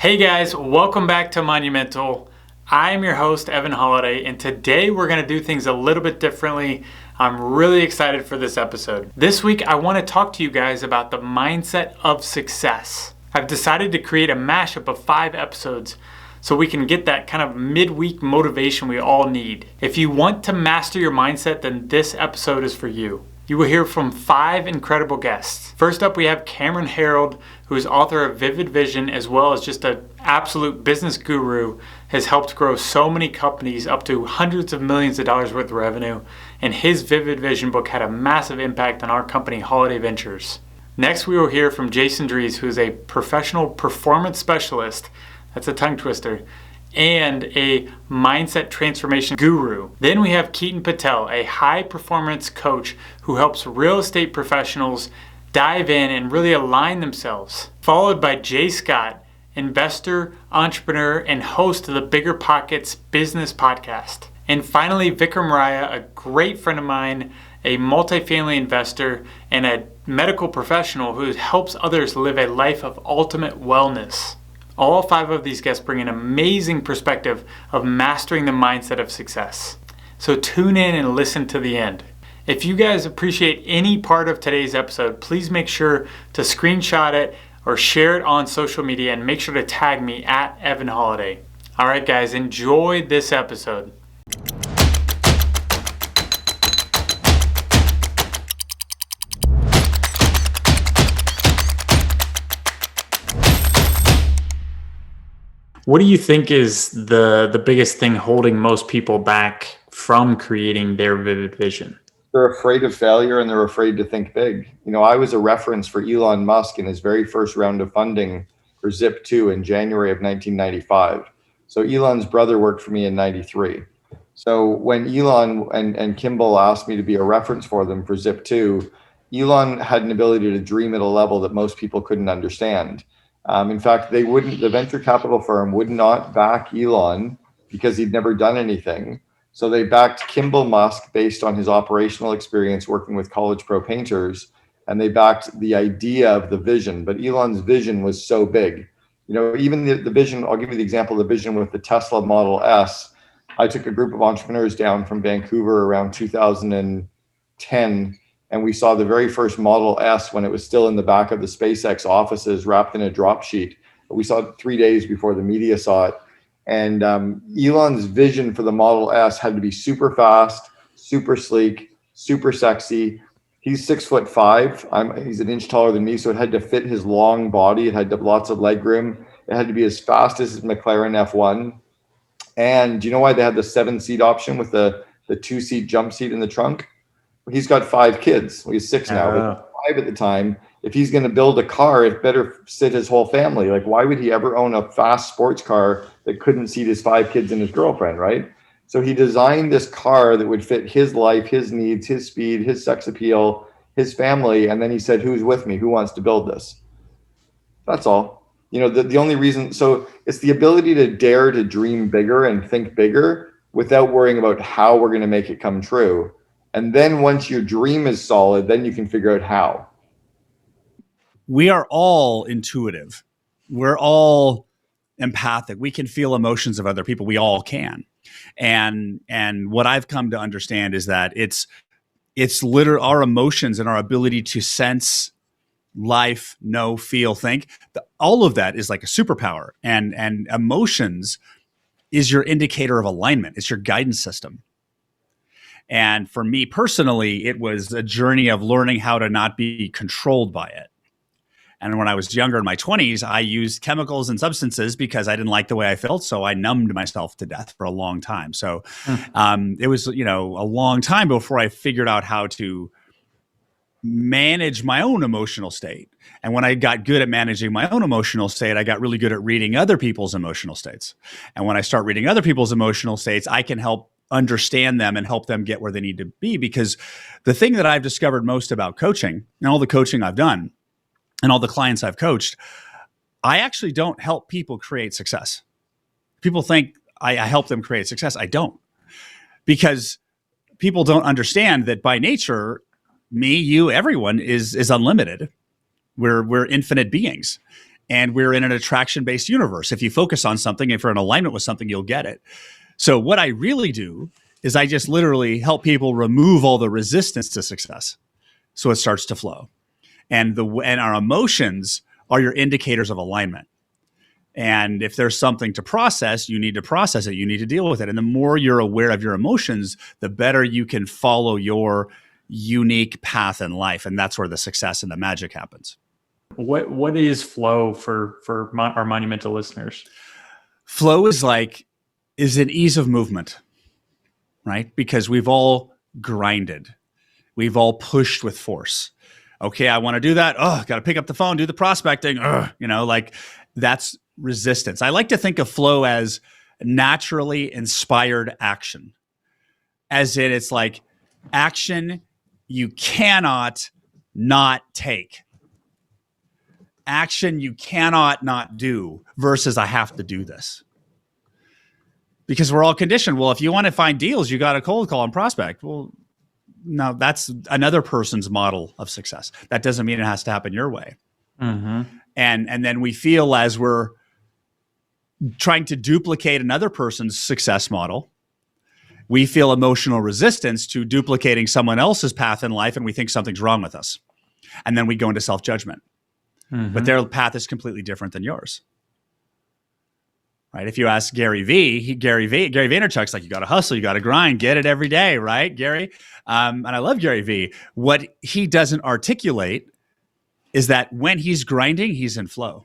Hey guys, welcome back to Monumental. I am your host, Evan Holladay, and today we're going to do things a little bit differently. I'm really excited for this episode. This week, I want to talk to you guys about the mindset of success. I've decided to create a mashup of 5 episodes so we can get that kind of midweek motivation we all need. If you want to master your mindset, then this episode is for you. You will hear from 5 incredible guests. First up, we have Cameron Herold, who is author of Vivid Vision, as well as just an absolute business guru, has helped grow so many companies up to hundreds of millions of dollars worth of revenue, and his Vivid Vision book had a massive impact on our company, Holladay Ventures. Next, we will hear from Jason Drees, who is a professional performance specialist, that's a tongue twister, and a mindset transformation guru. Then we have Ketan Patel, a high performance coach who helps real estate professionals dive in and really align themselves. Followed by Jay Scott, investor, entrepreneur, and host of the Bigger Pockets Business Podcast. And finally, Vikram Raya, a great friend of mine, a multifamily investor, and a medical professional who helps others live a life of ultimate wellness. All 5 of these guests bring an amazing perspective of mastering the mindset of success. So tune in and listen to the end. If you guys appreciate any part of today's episode, please make sure to screenshot it or share it on social media and make sure to tag me at Evan Holladay. All right, guys, enjoy this episode. What do you think is the biggest thing holding most people back from creating their vivid vision? They're afraid of failure and they're afraid to think big. I was a reference for Elon Musk in his very first round of funding for Zip2 in January of 1995. So Elon's brother worked for me in 93. So when Elon and Kimball asked me to be a reference for them for Zip2, Elon had an ability to dream at a level that most people couldn't understand. In fact, the venture capital firm would not back Elon because he'd never done anything. So they backed Kimball Musk based on his operational experience working with college pro painters, and they backed the idea of the vision. But Elon's vision was so big. Even the vision, I'll give you the example of the vision with the Tesla Model S. I took a group of entrepreneurs down from Vancouver around 2010, and we saw the very first Model S when it was still in the back of the SpaceX offices wrapped in a drop sheet. We saw it 3 days before the media saw it. And Elon's vision for the Model S had to be super fast, super sleek, super sexy. He's 6'5". He's an inch taller than me, so it had to fit his long body. It had to have lots of leg room. It had to be as fast as his McLaren F1. And do you know why they had the 7-seat option with the 2-seat jump seat in the trunk? He's got 5 kids. Well, he's 6 now, but 5 at the time. If he's going to build a car, it better fit his whole family. Like, why would he ever own a fast sports car that couldn't seat his 5 kids and his girlfriend, right? So he designed this car that would fit his life, his needs, his speed, his sex appeal, his family. And then he said, who's with me? Who wants to build this? That's all. The only reason, so it's the ability to dare to dream bigger and think bigger without worrying about how we're going to make it come true. And then once your dream is solid, then you can figure out how. We are all intuitive. We're all empathic. We can feel emotions of other people. We all can. And what I've come to understand is that it's literally our emotions and our ability to sense life, know, feel, think. All of that is like a superpower. And emotions is your indicator of alignment. It's your guidance system. And for me personally, it was a journey of learning how to not be controlled by it. And when I was younger in my 20s, I used chemicals and substances because I didn't like the way I felt. So I numbed myself to death for a long time. So it was, a long time before I figured out how to manage my own emotional state. And when I got good at managing my own emotional state, I got really good at reading other people's emotional states. And when I start reading other people's emotional states, I can help understand them and help them get where they need to be. Because the thing that I've discovered most about coaching and all the coaching I've done and all the clients I've coached, I actually don't help people create success. People think I help them create success. I don't. Because people don't understand that by nature, me, you, everyone is unlimited. We're infinite beings. And we're in an attraction-based universe. If you focus on something, if you're in alignment with something, you'll get it. So what I really do is I just literally help people remove all the resistance to success, so it starts to flow. And our emotions are your indicators of alignment. And if there's something to process, you need to process it. You need to deal with it. And the more you're aware of your emotions, the better you can follow your unique path in life. And that's where the success and the magic happens. What is flow for our Monumental listeners? Flow is an ease of movement, right? Because we've all grinded. We've all pushed with force. Okay, I want to do that. Oh, got to pick up the phone, do the prospecting. That's resistance. I like to think of flow as naturally inspired action. As in, it's like action you cannot not take. Action you cannot not do versus I have to do this. Because we're all conditioned. Well, if you want to find deals, you got to cold call and prospect. Well, no, that's another person's model of success. That doesn't mean it has to happen your way. Mm-hmm. And then we feel as we're trying to duplicate another person's success model, we feel emotional resistance to duplicating someone else's path in life, and we think something's wrong with us. And then we go into self-judgment. Mm-hmm. But their path is completely different than yours. Right? If you ask Gary Vaynerchuk's like, you got to hustle, you got to grind, get it every day, right, Gary? And I love Gary V. What he doesn't articulate is that when he's grinding, he's in flow.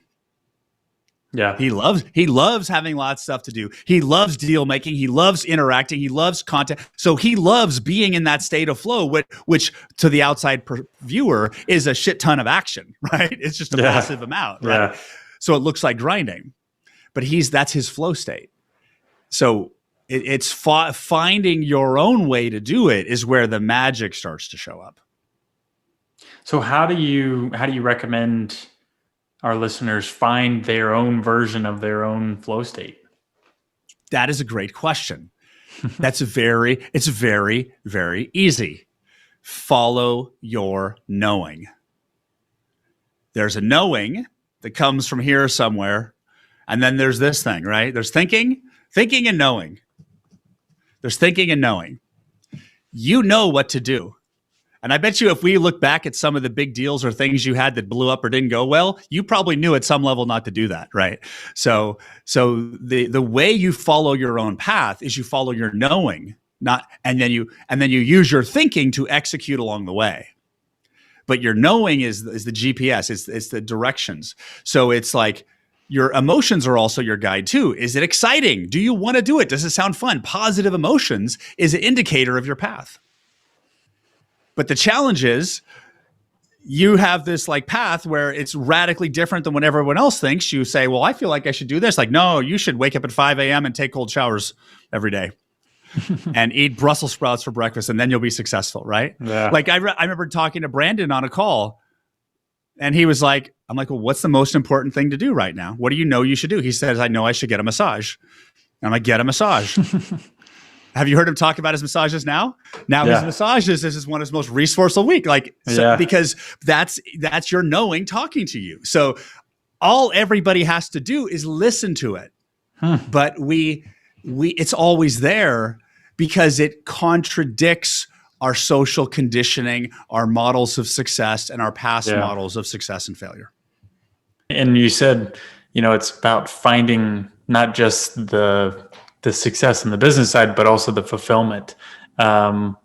Yeah. He loves having lots of stuff to do. He loves deal making. He loves interacting. He loves content. So he loves being in that state of flow, which to the outside viewer is a shit ton of action, right? It's just a massive amount, right? Yeah. So it looks like grinding. But that's his flow state. So it's finding your own way to do it is where the magic starts to show up. So how do you recommend our listeners find their own version of their own flow state? That is a great question. It's very, very easy. Follow your knowing. There's a knowing that comes from here somewhere. And then there's this thing, right? There's thinking and knowing. There's thinking and knowing. You know what to do. And I bet you if we look back at some of the big deals or things you had that blew up or didn't go well, you probably knew at some level not to do that, right? So the way you follow your own path is you follow your knowing, and then you use your thinking to execute along the way. But your knowing is the GPS, it's the directions. So it's like, your emotions are also your guide too. Is it exciting? Do you want to do it? Does it sound fun? Positive emotions is an indicator of your path. But the challenge is you have this like path where it's radically different than what everyone else thinks. You say, well, I feel like I should do this. Like, no, you should wake up at 5 a.m. and take cold showers every day and eat Brussels sprouts for breakfast, and then you'll be successful, right? Yeah. Like I remember talking to Brandon on a call, and he was like, I'm like, well, what's the most important thing to do right now? What do you know you should do? He says, I know I should get a massage. And I'm like, get a massage. Have you heard him talk about his massages now? His massages, this is one of his most resourceful week. Because that's your knowing talking to you. So all everybody has to do is listen to it. But it's always there because it contradicts our social conditioning, our models of success, and our past models of success and failure. And you said, it's about finding not just the success in the business side, but also the fulfillment. How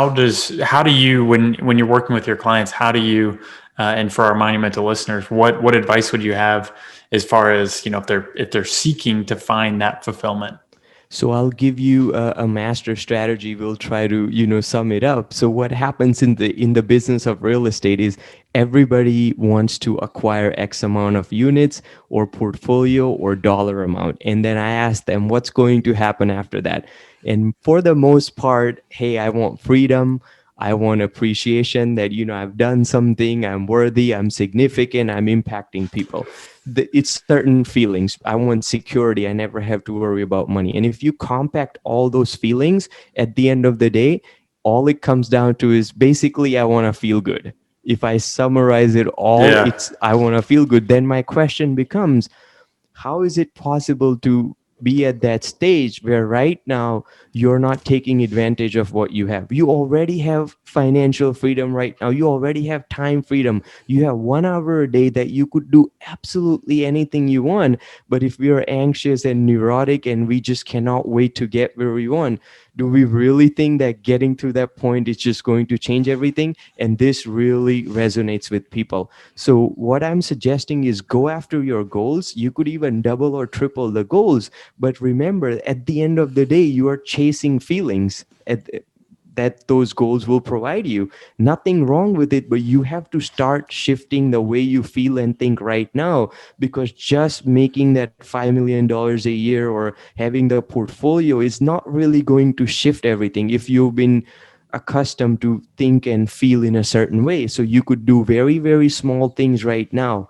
do you, when you're working with your clients, how do you, and for our Monumental listeners, what advice would you have as far as, if they're seeking to find that fulfillment? So I'll give you a master strategy. We'll try to, sum it up. So what happens in the business of real estate is everybody wants to acquire X amount of units or portfolio or dollar amount. And then I ask them, what's going to happen after that? And for the most part, hey, I want freedom. I want appreciation that, I've done something, I'm worthy, I'm significant, I'm impacting people. It's certain feelings. I want security. I never have to worry about money. And if you compact all those feelings, at the end of the day, all it comes down to is basically, I want to feel good. If I summarize it all, Yeah. it's I want to feel good. Then my question becomes, how is it possible to be at that stage where right now you're not taking advantage of what you have? You already have financial freedom right now. You already have time freedom. You have 1 hour a day that you could do absolutely anything you want. But if we are anxious and neurotic and we just cannot wait to get where we want, do we really think that getting to that point is just going to change everything? And this really resonates with people. So what I'm suggesting is go after your goals. You could even double or triple the goals. But remember, at the end of the day, you are chasing feelings that those goals will provide you. Nothing wrong with it, but you have to start shifting the way you feel and think right now, because just making that $5 million a year or having the portfolio is not really going to shift everything if you've been accustomed to think and feel in a certain way. So you could do very, very small things right now.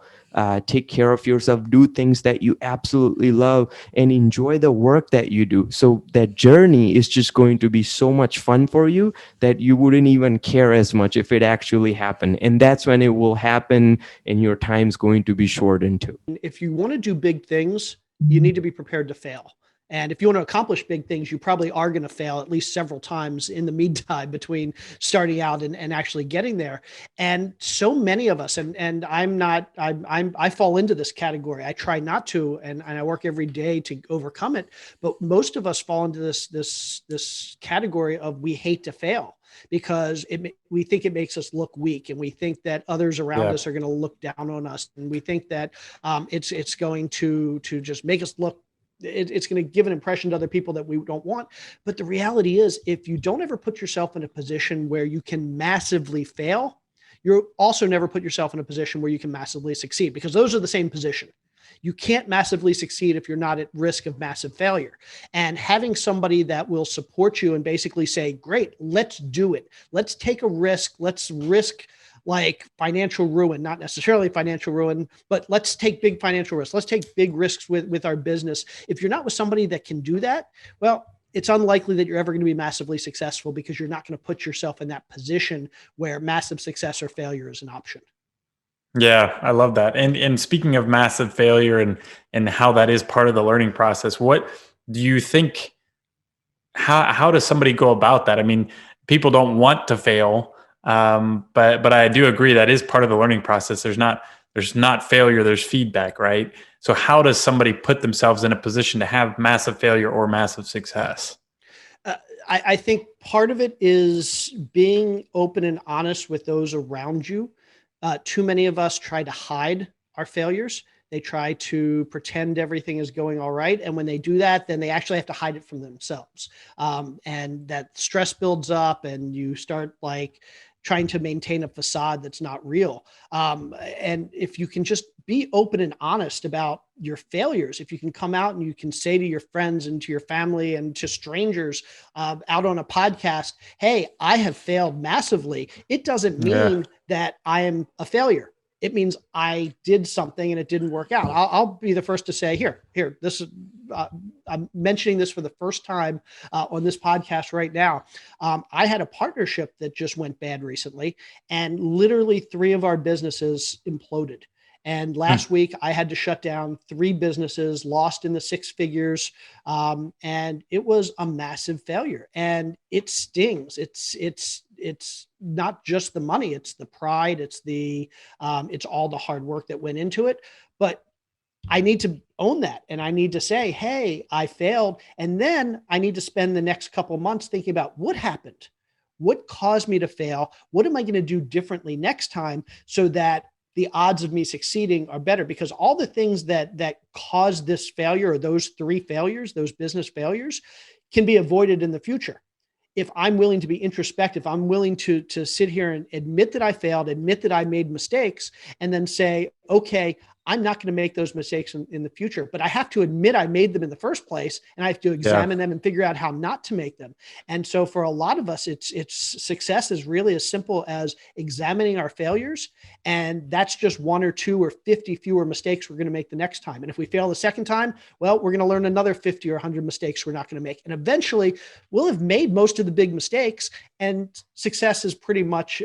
Take care of yourself, do things that you absolutely love, and enjoy the work that you do. So that journey is just going to be so much fun for you that you wouldn't even care as much if it actually happened. And that's when it will happen, and your time's going to be shortened too. If you want to do big things, you need to be prepared to fail. And if you want to accomplish big things, you probably are going to fail at least several times in the meantime between starting out and actually getting there. And so many of us, and I fall into this category. I try not to, and I work every day to overcome it. But most of us fall into this category of we hate to fail because we think it makes us look weak, and we think that others around us are going to look down on us, and we think that it's going to just make us look. It's going to give an impression to other people that we don't want. But the reality is, if you don't ever put yourself in a position where you can massively fail, you'll also never put yourself in a position where you can massively succeed, because those are the same position. You can't massively succeed if you're not at risk of massive failure. And having somebody that will support you and basically say, great, let's do it. Let's take a risk. Let's risk like financial ruin, not necessarily financial ruin, but let's take big financial risks. Let's take big risks with our business. If you're not with somebody that can do that, well, it's unlikely that you're ever going to be massively successful, because you're not going to put yourself in that position where massive success or failure is an option. Yeah, I love that. And speaking of massive failure and how that is part of the learning process, what do you think, how does somebody go about that? I mean, people don't want to fail, but I do agree that is part of the learning process. There's not failure, there's feedback, right? So how does somebody put themselves in a position to have massive failure or massive success? I think part of it is being open and honest with those around you. Too many of us try to hide our failures. They try to pretend everything is going all right. And when they do that, then they actually have to hide it from themselves. And that stress builds up, and you start like trying to maintain a facade that's not real. And if you can just be open and honest about your failures, if you can come out and you can say to your friends and to your family and to strangers out on a podcast, hey, I have failed massively. It doesn't mean that I am a failure. It means I did something and it didn't work out. I'll be the first to say, here, this is, I'm mentioning this for the first time on this podcast right now. I had a partnership that just went bad recently, and literally 3 of our businesses imploded. And last week I had to shut down 3 businesses, lost in the 6 figures. And it was a massive failure, and it stings. It's not just the money, it's the pride. It's all the hard work that went into it. But I need to own that. And I need to say, hey, I failed. And then I need to spend the next couple of months thinking about what happened, what caused me to fail, what am I going to do differently next time so that the odds of me succeeding are better. Because all the things that caused this failure, or those 3 failures, those business failures, can be avoided in the future. If I'm willing to be introspective, I'm willing to sit here and admit that I failed, admit that I made mistakes, and then say, okay, I'm not going to make those mistakes in the future, but I have to admit I made them in the first place, and I have to examine them and figure out how not to make them. And so for a lot of us, it's success is really as simple as examining our failures. And that's just 1 or 2 or 50 fewer mistakes we're going to make the next time. And if we fail the second time, well, we're going to learn another 50 or 100 mistakes we're not going to make. And eventually we'll have made most of the big mistakes, and success is pretty much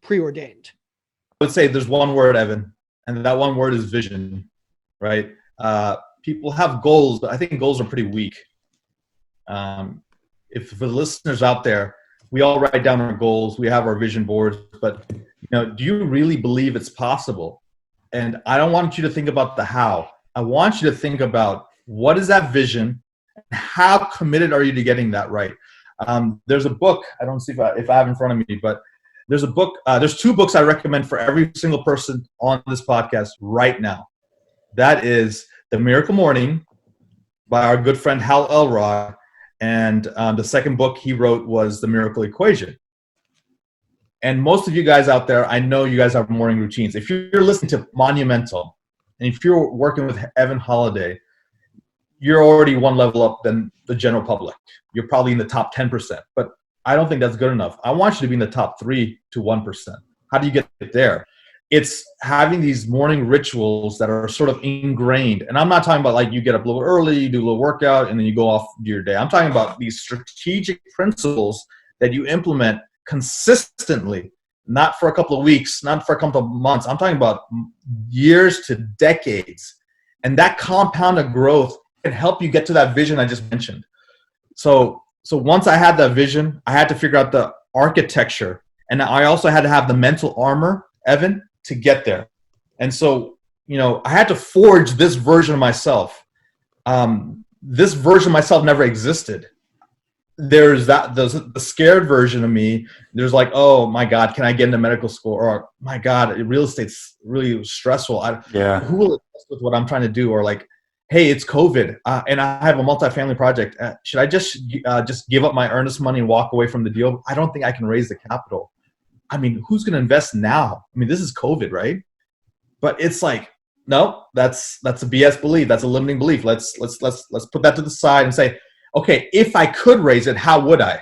preordained. I would say there's one word, Evan, and that one word is vision, right? People have goals, but I think goals are pretty weak. If for the listeners out there, we all write down our goals, we have our vision boards, but do you really believe it's possible? And I don't want you to think about the how. I want you to think about what is that vision, and how committed are you to getting that right? There's a book, I don't see if I have it in front of me, but there's a book, there's 2 books I recommend for every single person on this podcast right now. That is The Miracle Morning by our good friend Hal Elrod. And the second book he wrote was The Miracle Equation. And most of you guys out there, I know you guys have morning routines. If you're listening to Monumental, and if you're working with Evan Holladay, you're already one level up than the general public. You're probably in the top 10%. But I don't think that's good enough. I want you to be in the top 3 to 1%. How do you get there? It's having these morning rituals that are sort of ingrained. And I'm not talking about like you get up a little early, you do a little workout, and then you go off to your day. I'm talking about these strategic principles that you implement consistently, not for a couple of weeks, not for a couple of months. I'm talking about years to decades. And that compounded growth can help you get to that vision I just mentioned. So once I had that vision, I had to figure out the architecture, and I also had to have the mental armor, Evan, to get there. And so, I had to forge this version of myself. This version of myself never existed. There's the scared version of me. There's like, oh my God, can I get into medical school? Or my God, real estate's really stressful. Who will assist with what I'm trying to do? Or like, hey, it's COVID, and I have a multifamily project. Should I just give up my earnest money and walk away from the deal? I don't think I can raise the capital. I mean, who's going to invest now? I mean, this is COVID, right? But it's like, no, that's a BS belief. That's a limiting belief. Let's put that to the side and say, okay, if I could raise it, how would I?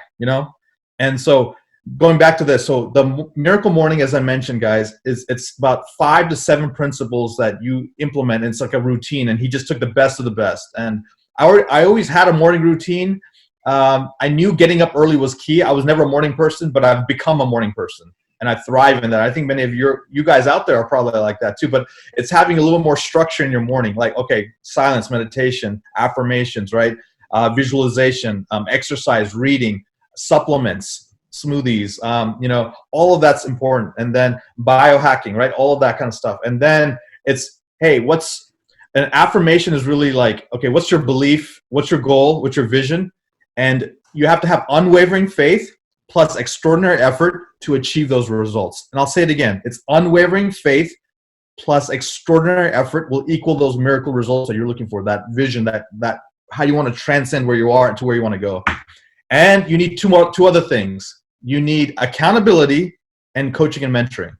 And so going back to this, so the Miracle Morning, as I mentioned, guys, it's about 5 to 7 principles that you implement. It's like a routine, and he just took the best of the best. And I always had a morning routine. I knew getting up early was key. I was never a morning person, but I've become a morning person, and I thrive in that. I think many of you guys out there are probably like that too, but it's having a little more structure in your morning, like, okay, silence, meditation, affirmations, right? Visualization, exercise, reading, supplements, smoothies, all of that's important. And then biohacking, right? All of that kind of stuff. And then it's, hey, an affirmation is really like, okay, what's your belief? What's your goal? What's your vision? And you have to have unwavering faith plus extraordinary effort to achieve those results. And I'll say it again. It's unwavering faith plus extraordinary effort will equal those miracle results that you're looking for, that vision, that how you want to transcend where you are and to where you want to go. And you need two other things. You need accountability and coaching and mentoring.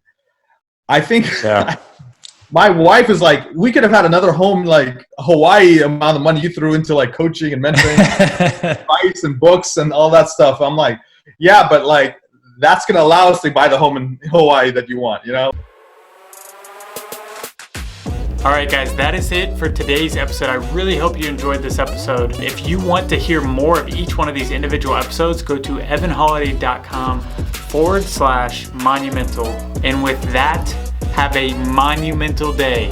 I think my wife is like, we could have had another home like Hawaii amount of money you threw into like coaching and mentoring, advice and books and all that stuff. I'm like, yeah, but like that's going to allow us to buy the home in Hawaii that you want, All right, guys, that is it for today's episode. I really hope you enjoyed this episode. If you want to hear more of each one of these individual episodes, go to evanholladay.com/monumental. And with that, have a monumental day.